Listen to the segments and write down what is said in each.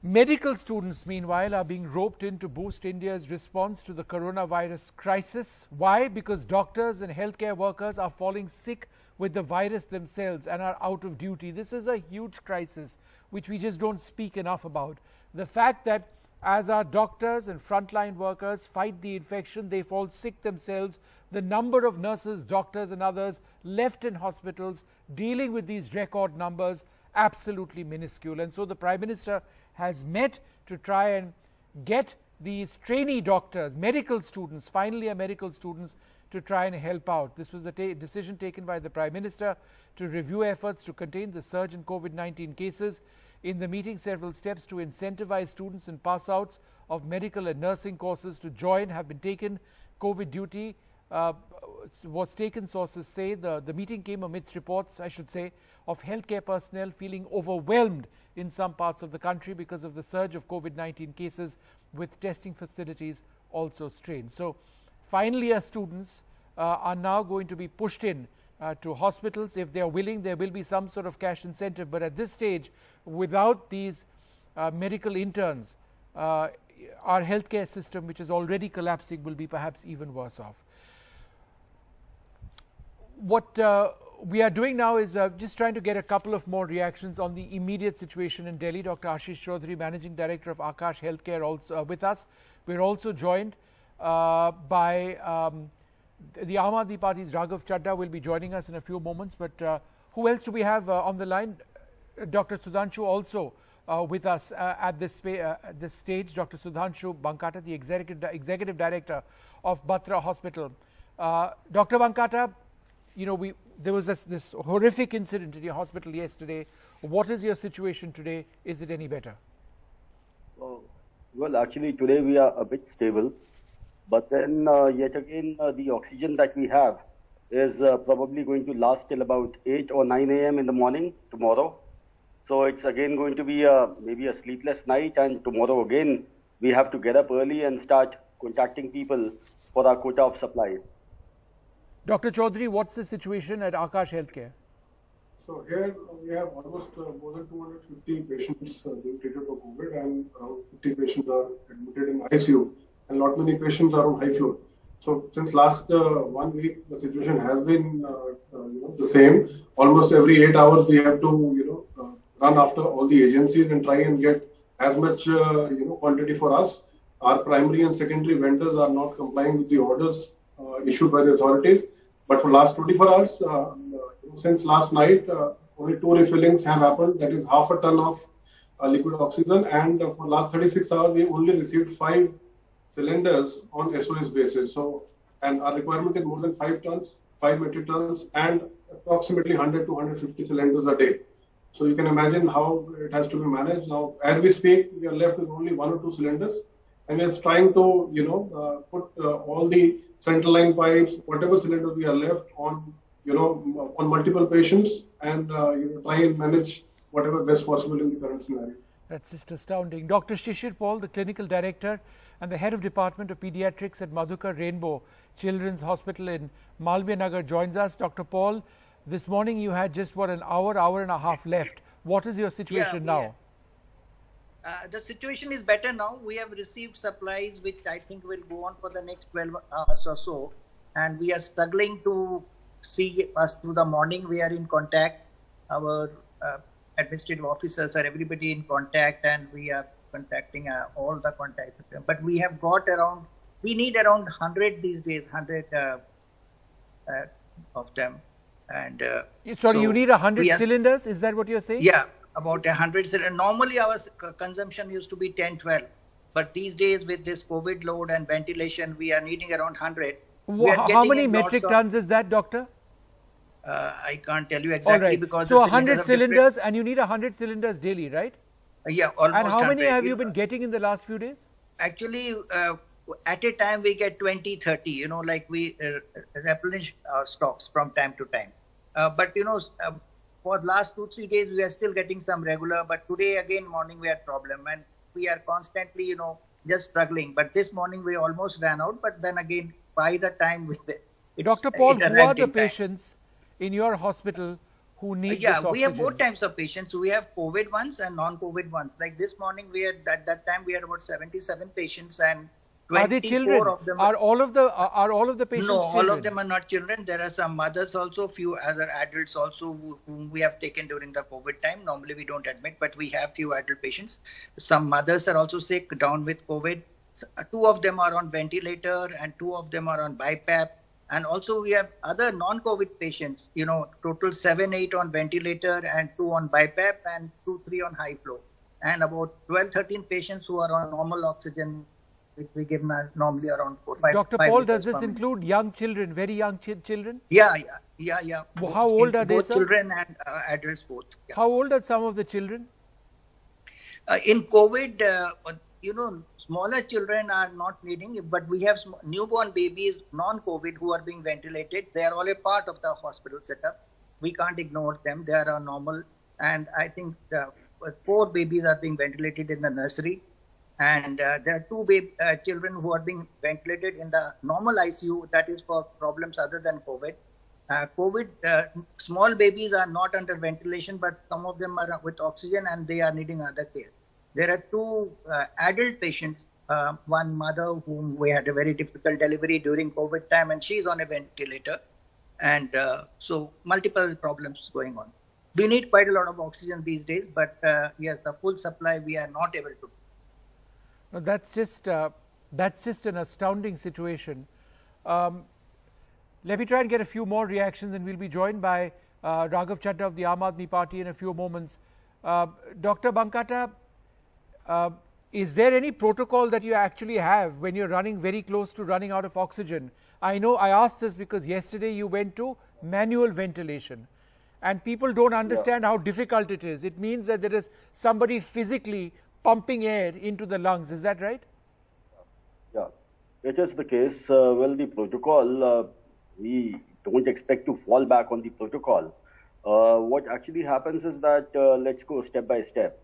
Medical students, meanwhile, are being roped in to boost India's response to the coronavirus crisis. Why? Because doctors and healthcare workers are falling sick with the virus themselves and are out of duty. This is a huge crisis which we just don't speak enough about. The fact that as our doctors and frontline workers fight the infection, they fall sick themselves. The number of nurses, doctors and others left in hospitals dealing with these record numbers, absolutely minuscule. And so the Prime Minister has met to try and get these trainee doctors, medical students, final year medical students, to try and help out. This was the decision taken by the Prime Minister to review efforts to contain the surge in COVID-19 cases. In the meeting, several steps to incentivize students and pass outs of medical and nursing courses to join have been taken. COVID duty was taken, sources say. The meeting came amidst reports, I should say, of healthcare personnel feeling overwhelmed in some parts of the country because of the surge of COVID-19 cases, with testing facilities also strained. So final year students are now going to be pushed in to hospitals. If they are willing, there will be some sort of cash incentive, but at this stage, without these medical interns, our healthcare system, which is already collapsing, will be perhaps even worse off. What we are doing now is just trying to get a couple of more reactions on the immediate situation in Delhi. Dr. Ashish Chaudhary, Managing Director of Aakash Healthcare, also with us. We're also joined by the Aam Aadmi Party's Raghav Chadha will be joining us in a few moments. But who else do we have on the line? Dr. Sudhanshu also with us at this stage. Dr. Sudhanshu Bankata, the Executive Director of Batra Hospital. Dr. Bankata, you know, there was this horrific incident in your hospital yesterday. What is your situation today? Is it any better? Well, actually, today we are a bit stable. But then yet again, the oxygen that we have is probably going to last till about 8 or 9 a.m. in the morning tomorrow. So it's again going to be maybe a sleepless night, and tomorrow again we have to get up early and start contacting people for our quota of supply. Dr. Chaudhary, what's the situation at Aakash Healthcare? So here we have almost more than 250 patients being treated for COVID, and around 50 patients are admitted in ICU, and lot many patients are on high floor. So since last 1 week, the situation has been the same. Almost every 8 hours we have to run after all the agencies and try and get as much quantity for us. Our primary and secondary vendors are not complying with the orders issued by the authorities. But for last 24 hours, since last night, only 2 refillings have happened. That is half a ton of liquid oxygen. And for last 36 hours, we only received 5 cylinders on SOS basis. So, and our requirement is more than 5 tons, 5 metric tons, and approximately 100 to 150 cylinders a day. So you can imagine how it has to be managed. Now, as we speak, we are left with only 1 or 2 cylinders, and we are trying to, put all the central line pipes, whatever cylinder we are left on, on multiple patients, and try and manage whatever best possible in the current scenario. That's just astounding. Dr. Shishir Paul, the Clinical Director and the Head of Department of Pediatrics at Madhukar Rainbow Children's Hospital in Malviya Nagar, joins us. Dr. Paul, this morning you had just an hour and a half left. What is your situation now? The situation is better now. We have received supplies which I think will go on for the next 12 hours or so. And we are struggling to see us through the morning. We are in contact. Our administrative officers are everybody in contact, and we are contacting all the contacts. But we have got we need around 100 these days, 100 of them. And sorry, so you need 100 cylinders? Is that what you're saying? Yeah, about 100 cylinders. Normally our consumption used to be 10, 12. But these days with this COVID load and ventilation, we are needing around 100. How many metric tons is that, doctor? I can't tell you exactly because so 100 cylinders, and you need 100 cylinders daily, right? Yeah, almost. And how many have you been getting in the last few days? Actually, at a time we get 20, 30. Like we replenish our stocks from time to time. But for last 2-3 days we are still getting some regular. But today again morning we had problem, and we are constantly just struggling. But this morning we almost ran out. But then again, by the time Dr. Paul, who are the patients in your hospital who need Yeah, this oxygen? we have both types of patients. We have COVID ones and non-COVID ones. Like this morning, we had at that time we had about 77 patients, and 24 are they children? of them Are all of the patients no, children? all of them are not children. There are some mothers also, few other adults also whom we have taken during the COVID time. Normally we don't admit, but we have few adult patients. Some mothers are also sick, down with COVID. Two of them are on ventilator and two of them are on BiPAP. And also we have other non-COVID patients, total 7, 8 on ventilator and 2 on BiPAP and 2, 3 on high flow. And about 12, 13 patients who are on normal oxygen, which we give normally around 4, 5. Dr. 5 Paul, does liters this per minute. include young children, very young children? Yeah. How old are they, both sir? children and adults both. Yeah. How old are some of the children? In COVID, smaller children are not needing it, but we have newborn babies, non-COVID, who are being ventilated. They are all a part of the hospital setup. We can't ignore them. They are normal. And I think 4 babies are being ventilated in the nursery. And there are 2 children who are being ventilated in the normal ICU, that is for problems other than COVID. Small babies are not under ventilation, but some of them are with oxygen and they are needing other care. There are 2 adult patients, one mother whom we had a very difficult delivery during COVID time, and she's on a ventilator. And so multiple problems going on. We need quite a lot of oxygen these days, but yes, the full supply we are not able to. No, that's just an astounding situation. Let me try and get a few more reactions, and we'll be joined by Raghav Chadha of the Aam Aadmi Party in a few moments. Dr. Bankata, is there any protocol that you actually have when you're running very close to running out of oxygen? I know I asked this because yesterday you went to manual ventilation, and people don't understand how difficult it is. It means that there is somebody physically pumping air into the lungs. Is that right? Yeah, it is the case. Well, the protocol, we don't expect to fall back on the protocol. What actually happens is that let's go step by step.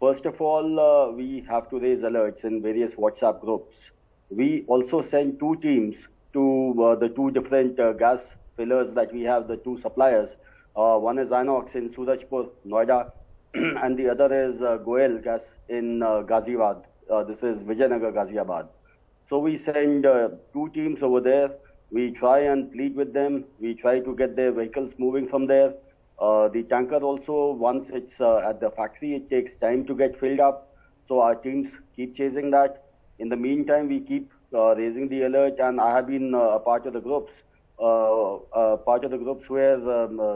First of all, we have to raise alerts in various WhatsApp groups. We also send 2 teams to the 2 different gas fillers that we have, the 2 suppliers. One is Inox in Surajpur, Noida, and the other is Goel Gas in Ghaziabad. This is Vijayanagar, Ghaziabad. So we send 2 teams over there. We try and plead with them. We try to get their vehicles moving from there. The tanker also, once it's at the factory, it takes time to get filled up. So our teams keep chasing that. In the meantime, we keep raising the alert, and I have been a part of the groups. Where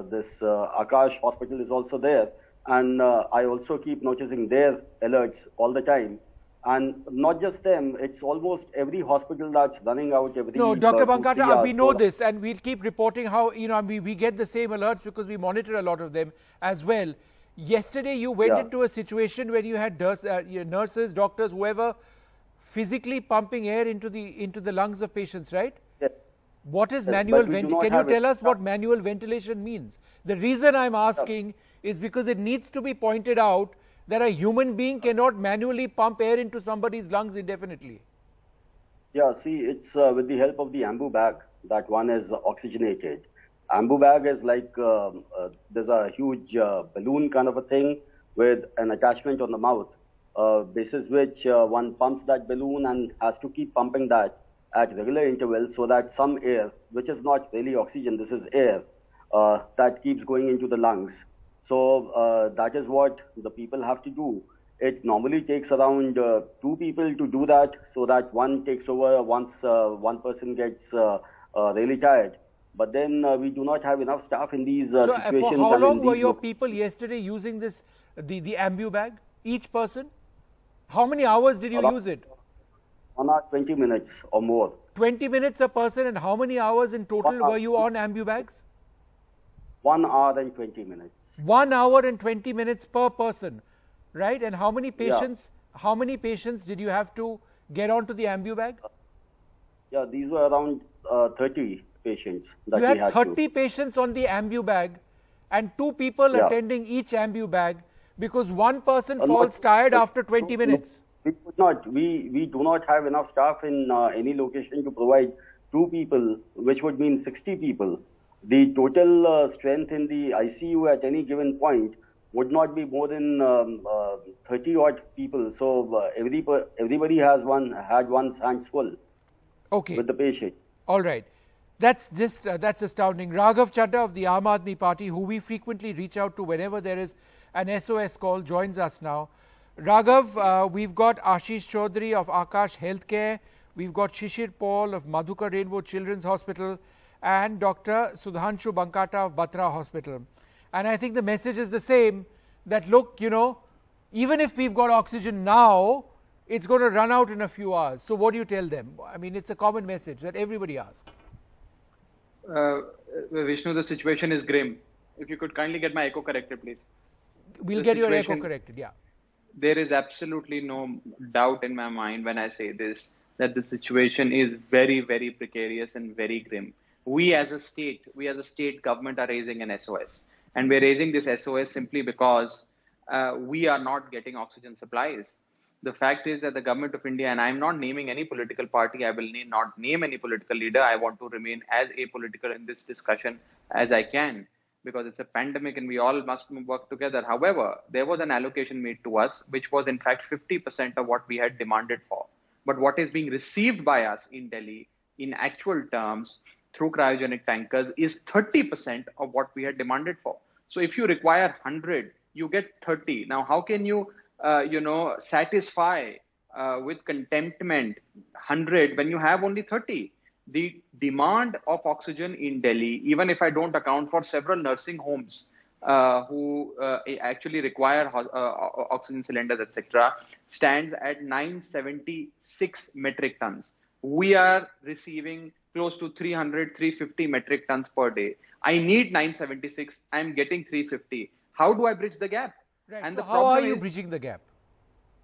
this Akash hospital is also there. And I also keep noticing their alerts all the time. And not just them, it's almost every hospital that's running out every No, Dr. 2-3 Bankata, hours. we know this, and we'll keep reporting how, we get the same alerts because we monitor a lot of them as well. Yesterday, you went into a situation where you had nurses, doctors, whoever, physically pumping air into the lungs of patients, right? Yes. What is Yes, manual but we do ventilation? not Can you have tell it. us what manual ventilation means? The reason I'm asking is because it needs to be pointed out that a human being cannot manually pump air into somebody's lungs indefinitely. Yeah, see, it's with the help of the ambu bag that one is oxygenated. Ambu bag is like, there's a huge balloon kind of a thing with an attachment on the mouth, basis which one pumps that balloon and has to keep pumping that at regular intervals so that some air, which is not really oxygen, this is air, that keeps going into the lungs. So that is what the people have to do. It normally takes around 2 people to do that, so that one takes over once one person gets really tired. But then we do not have enough staff in these situations. For how long were your people yesterday using this, the ambu bag, each person? How many hours did you use it? 1 hour, 20 minutes or more. 20 minutes a person, and how many hours in total were you on ambu bags? 1 hour and 20 minutes. 1 hour and 20 minutes per person, right? And how many patients? How many patients did you have to get onto the ambu bag? Yeah, these were around 30 patients that you we had had 30 patients on the ambu bag, and 2 people attending each ambu bag, because one person falls tired after 20 minutes. We could not. We do not have enough staff in any location to provide 2 people, which would mean 60 people. the total strength in the ICU at any given point would not be more than 30 odd people. So everybody had one's hands full with the patient. All right. That's just that's astounding. Raghav Chadha of the Aam Aadmi Party, who we frequently reach out to whenever there is an SOS call, joins us now. Raghav, we've got Ashish Chaudhary of Akash Healthcare, we've got Shishir Paul of Madhukar Rainbow Children's Hospital, and Dr. Sudhanshu Bankata of Batra Hospital. And I think the message is the same, that look, you know, even if we've got oxygen now, it's going to run out in a few hours. So what do you tell them? I mean, it's a common message that everybody asks. Vishnu, the situation is grim. If you could kindly get my echo corrected, please. We'll get your echo corrected, yeah. There is absolutely no doubt in my mind when I say this, that the situation is very, very precarious and very grim. We as a state government are raising an SOS. And we're raising this SOS simply because we are not getting oxygen supplies. The fact is that the government of India, and I'm not naming any political party, I will not name any political leader. I want to remain as apolitical in this discussion as I can, because it's a pandemic and we all must work together. However, there was an allocation made to us, which was in fact 50% of what we had demanded for. But what is being received by us in Delhi in actual terms through cryogenic tankers is 30% of what we had demanded for. So if you require 100, you get 30. Now, how can you satisfy with contentment 100 when you have only 30? The demand of oxygen in Delhi, even if I don't account for several nursing homes who actually require oxygen cylinders, etc., stands at 976 metric tons. We are receiving close to 300, 350 metric tons per day. I need 976. I'm getting 350. How do I bridge the gap? Right. And so how are you bridging the gap?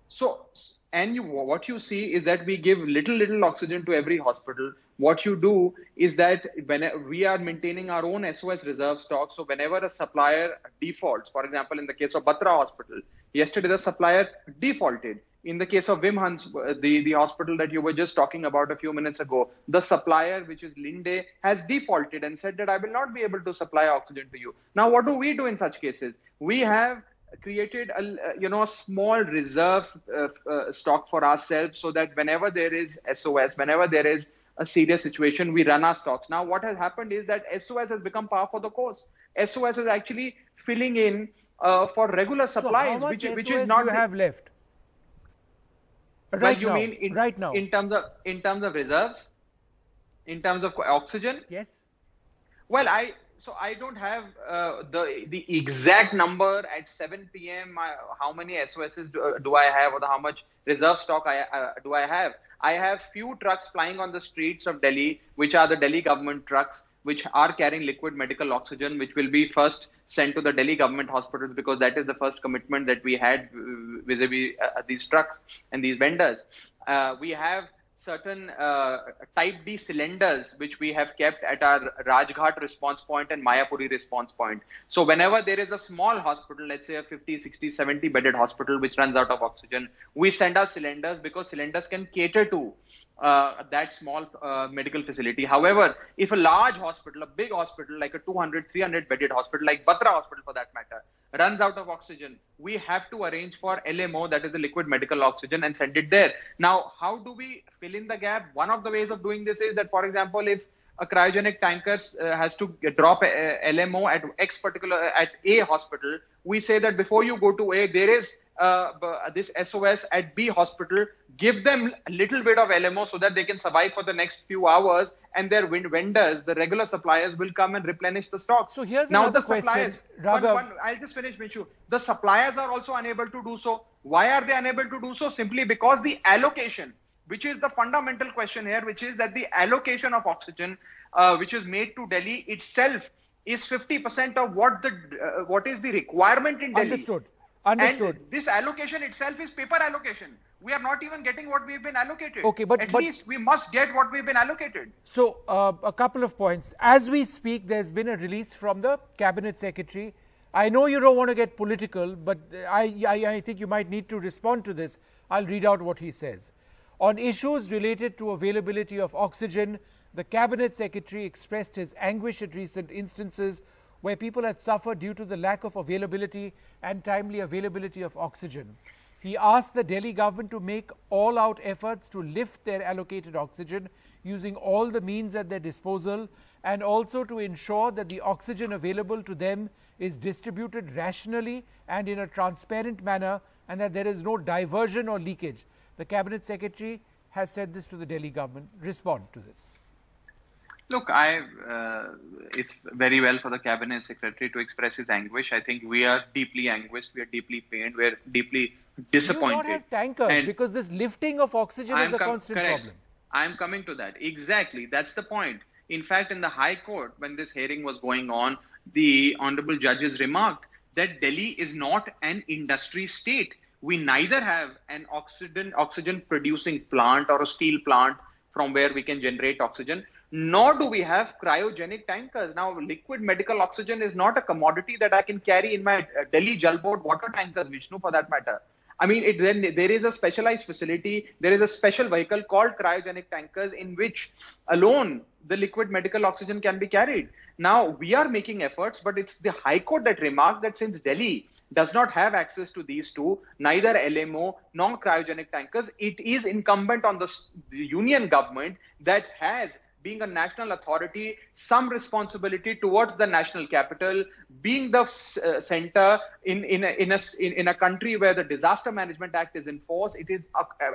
So, what you see is that we give little oxygen to every hospital. What you do is that when we are maintaining our own SOS reserve stock, so whenever a supplier defaults, for example, in the case of Batra Hospital, yesterday the supplier defaulted. In the case of Vimhans, the hospital that you were just talking about a few minutes ago, the supplier, which is Linde, has defaulted and said that I will not be able to supply oxygen to you. Now, what do we do in such cases? We have created a small reserve stock for ourselves, so that whenever there is SOS, whenever there is a serious situation, we run our stocks. Now, what has happened is that SOS has become par for the course. SOS is actually filling in for regular supplies, so how much which SOS is not do you have left. Right, well, you mean right now in terms of reserves, in terms of oxygen? Yes. Well, I don't have the exact number at 7 p.m. How many SOSs do I have, or how much reserve stock do I have? I have few trucks flying on the streets of Delhi, which are the Delhi government trucks, which are carrying liquid medical oxygen, which will be first sent to the Delhi government hospitals, because that is the first commitment that we had vis-a-vis these trucks and these vendors. We have certain type D cylinders which we have kept at our Rajghat response point and Mayapuri response point. So whenever there is a small hospital, let's say a 50, 60, 70 bedded hospital which runs out of oxygen, we send our cylinders, because cylinders can cater to that small medical facility. However, if a large hospital, a big hospital like a 200, 300 bedded hospital like Batra Hospital for that matter, runs out of oxygen, we have to arrange for LMO, that is the liquid medical oxygen, and send it there. Now, how do we fill in the gap? One of the ways of doing this is that, for example, if a cryogenic tanker has to drop a LMO at at A hospital, we say that before you go to A, there is this SOS at B hospital. Give them a little bit of LMO so that they can survive for the next few hours, and their vendors, the regular suppliers, will come and replenish the stock. So here's now another the suppliers, question. I'll just finish, Mishu. The suppliers are also unable to do so. Why are they unable to do so? Simply because the allocation, which is the fundamental question here, which is that the allocation of oxygen, which is made to Delhi itself, is 50% of what is the requirement in Delhi. Understood. And this allocation itself is paper allocation. We are not even getting what we've been allocated. Okay, but at least we must get what we've been allocated. So, a couple of points. As we speak, there's been a release from the Cabinet Secretary. I know you don't want to get political, but I think you might need to respond to this. I'll read out what he says. On issues related to availability of oxygen, The Cabinet Secretary expressed his anguish at recent instances where people had suffered due to the lack of availability and timely availability of oxygen. He asked the Delhi government to make all-out efforts to lift their allocated oxygen using all the means at their disposal, and also to ensure that the oxygen available to them is distributed rationally and in a transparent manner, and that there is no diversion or leakage. The Cabinet Secretary has said this to the Delhi government. Respond to this. Look, it's very well for the Cabinet Secretary to express his anguish. I think we are deeply anguished, we are deeply pained, we are deeply disappointed. You do not have tankers, and because this lifting of oxygen is a constant problem. I am coming to that. Exactly. That's the point. In fact, in the High Court, when this hearing was going on, the honorable judges remarked that Delhi is not an industry state. We neither have an oxygen producing plant or a steel plant from where we can generate oxygen, nor do we have cryogenic tankers. Now, liquid medical oxygen is not a commodity that I can carry in my Delhi Jal Board water tankers, Vishnu, for that matter. I mean, then there is a specialized facility, there is a special vehicle called cryogenic tankers in which alone the liquid medical oxygen can be carried. Now, we are making efforts, but it's the High Court that remarked that since Delhi does not have access to these two, neither LMO nor cryogenic tankers, it is incumbent on the union government that has, being a national authority, some responsibility towards the national capital, being the center in a country where the Disaster Management Act is in force. It is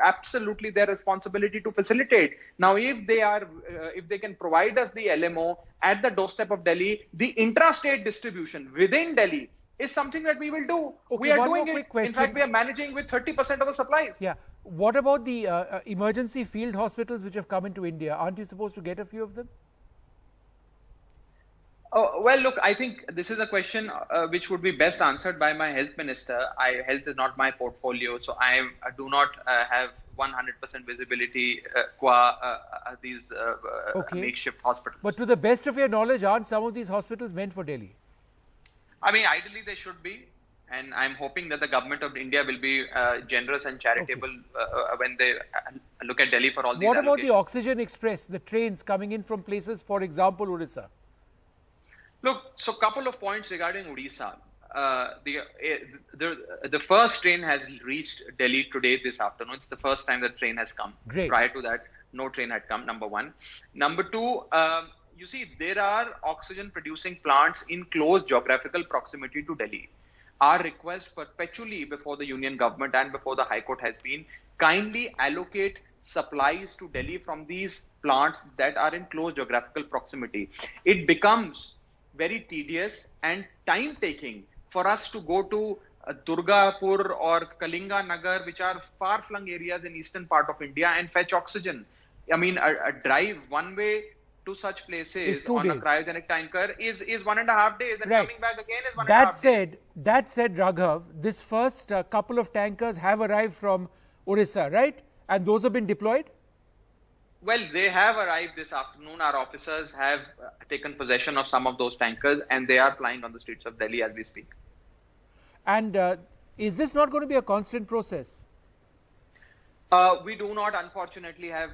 absolutely their responsibility to facilitate. Now, if they can provide us the LMO at the doorstep of Delhi, the intrastate distribution within Delhi is something that we will do. Okay, we are doing it. In fact, we are managing with 30% of the supplies. Yeah. What about the emergency field hospitals which have come into India? Aren't you supposed to get a few of them? Well, look, I think this is a question which would be best answered by my health minister. Health is not my portfolio, so I do not have 100% visibility qua these makeshift hospitals. But to the best of your knowledge, aren't some of these hospitals meant for Delhi? I mean, ideally they should be. And I'm hoping that the government of India will be generous and charitable when they look at Delhi for all these What about allocations. the Oxygen Express, the trains coming in from places, for example, Odisha? Look, so couple of points regarding Odisha. The first train has reached Delhi today, this afternoon. It's the first time the train has come. Great. Prior to that, no train had come, number one. Number two, you see, there are oxygen producing plants in close geographical proximity to Delhi. Our request perpetually before the union government and before the High Court has been, kindly allocate supplies to Delhi from these plants that are in close geographical proximity. It becomes very tedious and time-taking for us to go to Durgapur or Kalinga Nagar, which are far-flung areas in eastern part of India, and fetch oxygen. I mean, a drive one way to such places on a cryogenic tanker is 1.5 days, and coming back again is 1.5 days. That said, Raghav, this first couple of tankers have arrived from Orissa, right? And those have been deployed? Well, they have arrived this afternoon. Our officers have taken possession of some of those tankers, and they are plying on the streets of Delhi as we speak. And is this not going to be a constant process? We do not, unfortunately, have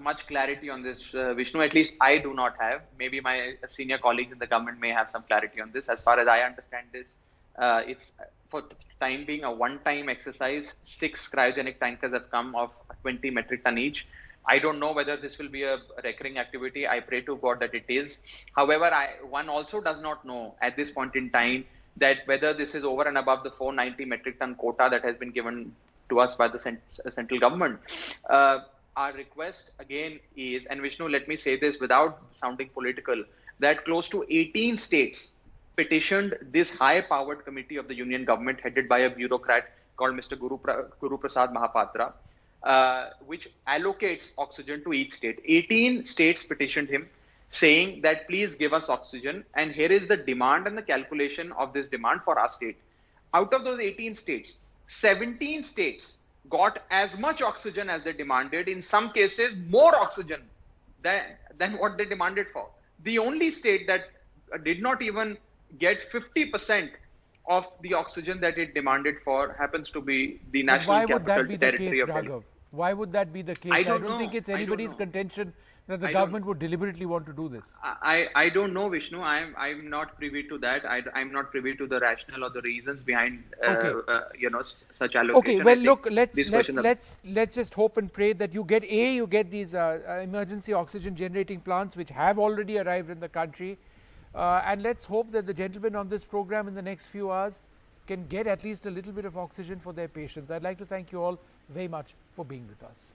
much clarity on this, Vishnu. At least I do not have. Maybe my senior colleagues in the government may have some clarity on this. As far as I understand this, it's for the time being a one-time exercise. 6 cryogenic tankers have come of 20 metric ton each. I don't know whether this will be a recurring activity. I pray to God that it is. However, one also does not know at this point in time that whether this is over and above the 490 metric ton quota that has been given to us by the central government. Our request again is, and Vishnu, let me say this without sounding political, that close to 18 states petitioned this high-powered committee of the union government headed by a bureaucrat called Mr. Guru Prasad Mahapatra, which allocates oxygen to each state. 18 states petitioned him saying that please give us oxygen, and here is the demand and the calculation of this demand for our state. Out of those 18 states, 17 states got as much oxygen as they demanded, in some cases more oxygen than what they demanded for. The only state that did not even get 50% of the oxygen that it demanded for happens to be the National Capital Territory of Delhi. Why would that be the case? I don't know. think it's anybody's contention that the government would deliberately want to do this? I don't know, Vishnu. I'm not privy to that. I'm not privy to the rationale or the reasons behind such allocation. Okay, well, look, let's just hope and pray that you get these emergency oxygen generating plants which have already arrived in the country, and let's hope that the gentlemen on this program in the next few hours can get at least a little bit of oxygen for their patients. I'd like to thank you all very much for being with us.